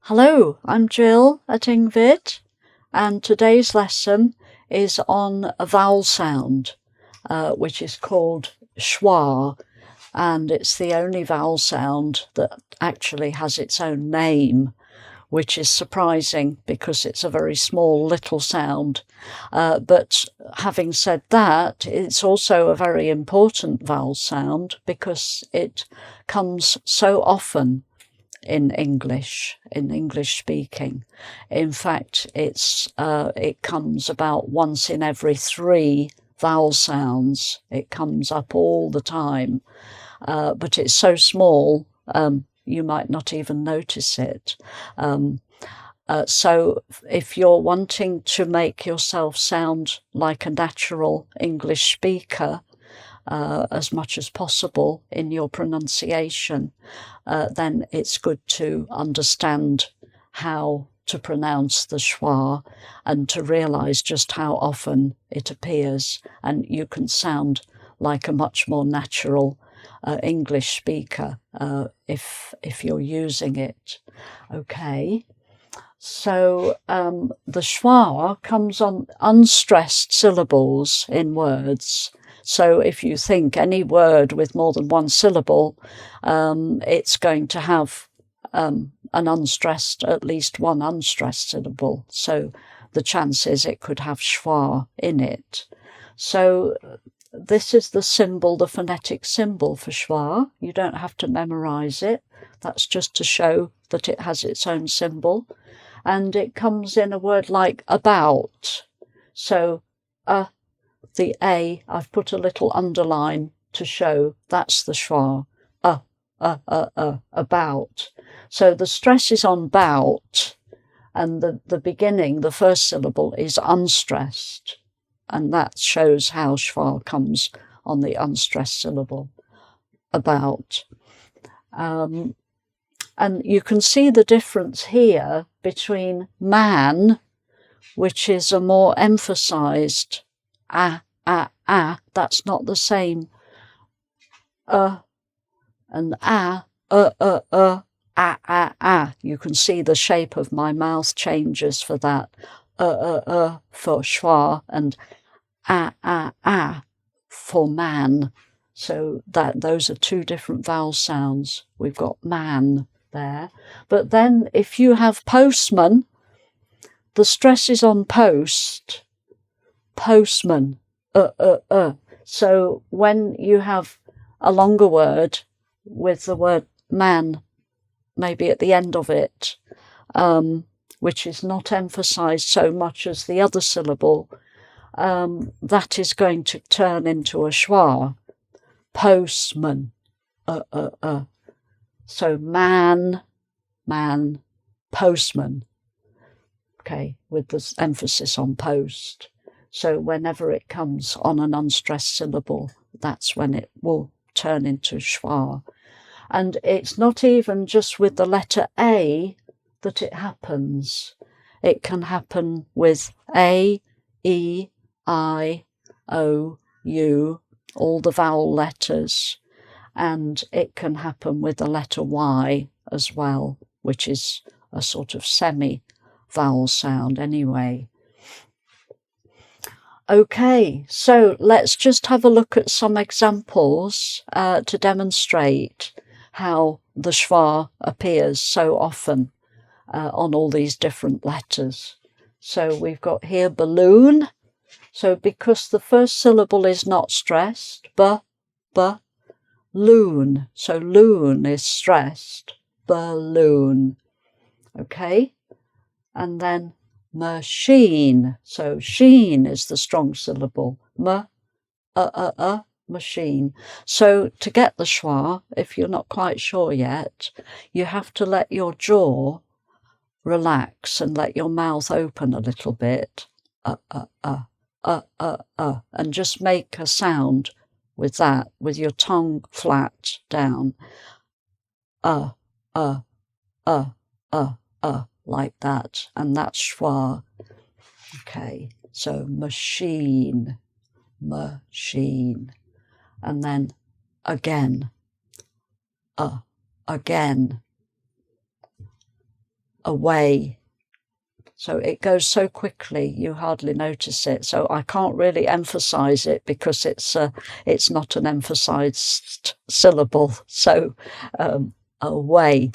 Hello, I'm Jill at engVid, and today's lesson is on a vowel sound, which is called SCHWA, and it's the only vowel sound that actually has its own name, which is surprising because it's a very small little sound. But having said that, it's also a very important vowel sound because it comes so often in English speaking. In fact, it comes about once in every 3 vowel sounds. It comes up all the time, but it's so small you might not even notice it. So if you're wanting to make yourself sound like a natural English speaker, as much as possible in your pronunciation, then it's good to understand how to pronounce the schwa and to realise just how often it appears, and you can sound like a much more natural English speaker if you're using it. Okay. So the schwa comes on unstressed syllables in words. So if you think any word with more than 1 syllable, it's going to have at least one unstressed syllable. So the chances it could have schwa in it. So this is the symbol, the phonetic symbol for schwa. You don't have to memorize it. That's just to show that it has its own symbol. And it comes in a word like about. So the A, I've put a little underline to show that's the schwa. About. So the stress is on bout, and the beginning, the first syllable, is unstressed. And that shows how schwa comes on the unstressed syllable, about. And you can see the difference here between man, which is a more emphasized that's not the same. And you can see the shape of my mouth changes for that. For schwa, and for man. So those are 2 different vowel sounds. We've got man there. But then if you have postman, the stress is on post. Postman. So when you have a longer word with the word man maybe at the end of it, which is not emphasized so much as the other syllable, that is going to turn into a schwa. Postman. So man, postman. Okay, with the emphasis on post. So whenever it comes on an unstressed syllable, that's when it will turn into schwa. And it's not even just with the letter A that it happens. It can happen with A, E, I, O, U, all the vowel letters. And it can happen with the letter Y as well, which is a sort of semi-vowel sound anyway. Okay, so let's just have a look at some examples to demonstrate how the schwa appears so often on all these different letters. So we've got here balloon. So because the first syllable is not stressed, loon. So loon is stressed, balloon. Okay, and then machine. So sheen is the strong syllable. Machine. So to get the schwa, if you're not quite sure yet, you have to let your jaw relax and let your mouth open a little bit. And just make a sound with that, with your tongue flat down. Like that, and that's schwa. Okay, so machine, and then again, again, away. So it goes so quickly you hardly notice it. So I can't really emphasize it because it's not an emphasized syllable. So away,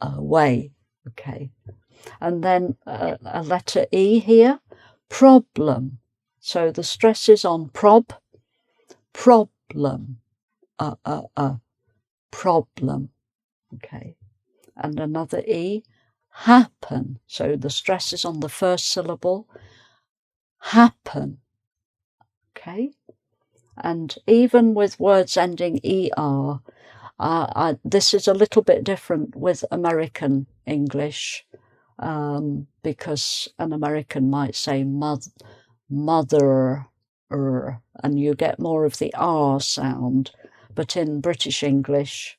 away. Okay. And then a letter E here, problem. So the stress is on problem, problem. Okay. And another E, happen. So the stress is on the first syllable, happen. Okay. And even with words ending ER, this is a little bit different with American English, because an American might say mother, and you get more of the R sound. But in British English,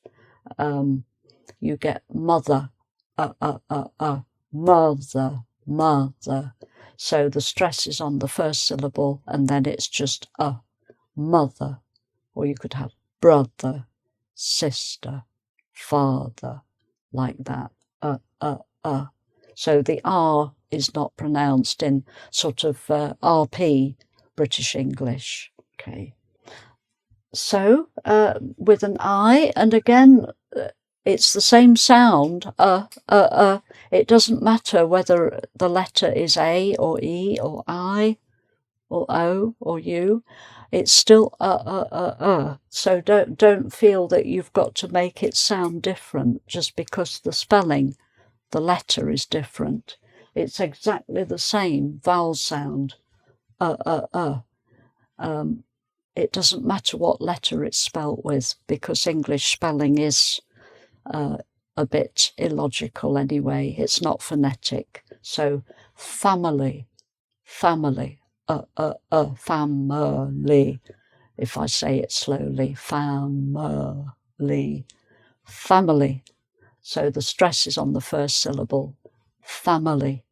you get mother, mother, mother. So the stress is on the first syllable, and then it's just mother. Or you could have brother, sister, father, like that. So the R is not pronounced in sort of RP British English. Okay. So with an I, and again, it's the same sound, It doesn't matter whether the letter is A or E or I or O or U. It's still So don't feel that you've got to make it sound different just because the spelling, the letter is different. It's exactly the same vowel sound. It doesn't matter what letter it's spelt with, because English spelling is a bit illogical anyway. It's not phonetic. So family, family, family. If I say it slowly, family, family. So the stress is on the first syllable, family,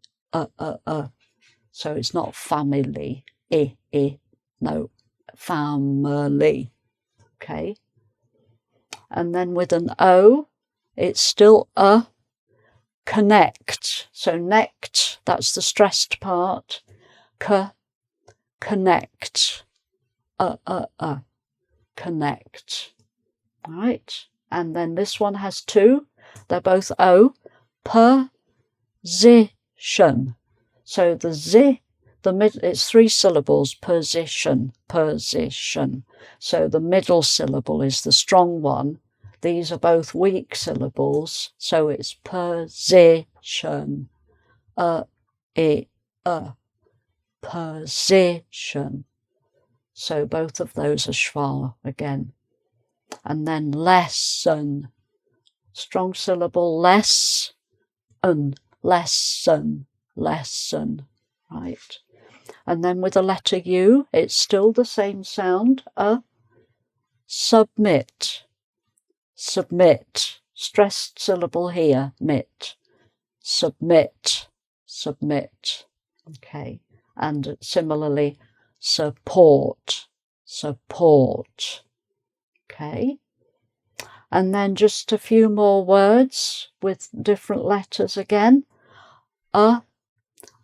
So it's not family, no, family. Okay. And then with an O, it's still connect. So necked, that's the stressed part. Connect. Connect. Right. And then this one has two. They're both O. Position. So the Z, it's three syllables, position. So the middle syllable is the strong one. These are both weak syllables, so it's position. Position. So both of those are schwa again. And then lesson. Strong syllable, less, lesson, right? And then with the letter U, it's still the same sound, submit, stressed syllable here, submit, okay. And similarly, support, okay. And then just a few more words with different letters again.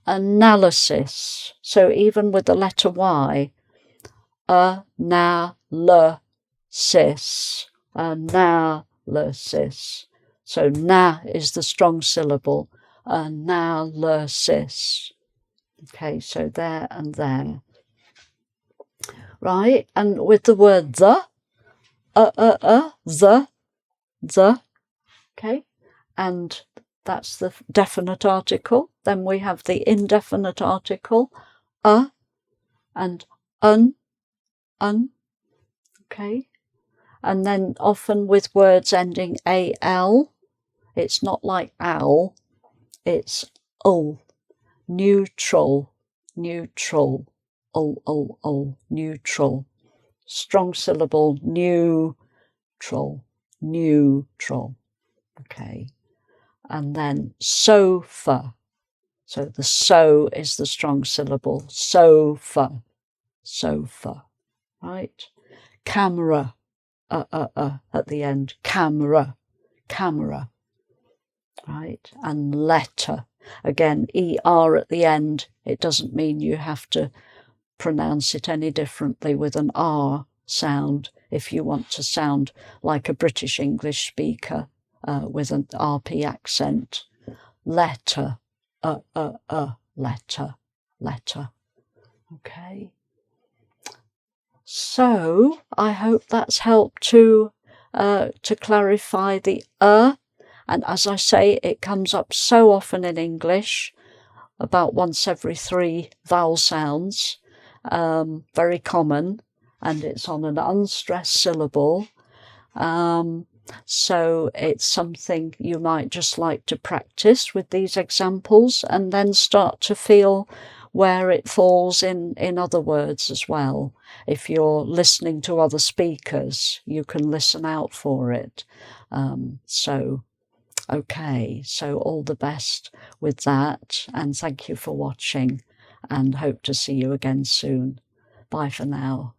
Analysis. So even with the letter Y, analysis. So na is the strong syllable. Analysis. Okay, so there and there. Right, and with the word the, okay, and that's the definite article. Then we have the indefinite article, and un, okay. And then often with words ending al, it's not like owl, it's ul, neutral, neutral. Strong syllable, neutral. Okay. And then sofa. So the so is the strong syllable. Sofa. Right? Camera. At the end. Camera. right? And letter. Again, ER at the end. It doesn't mean you have to pronounce it any differently with an R sound if you want to sound like a British English speaker with an RP accent. Letter, letter, letter. Okay. So I hope that's helped to clarify the and as I say, it comes up so often in English, about once every 3 vowel sounds, very common, and it's on an unstressed syllable. So it's something you might just like to practice with these examples and then start to feel where it falls in other words as well. If you're listening to other speakers, you can listen out for it. Okay, so all the best with that, and thank you for watching, and hope to see you again soon. Bye for now.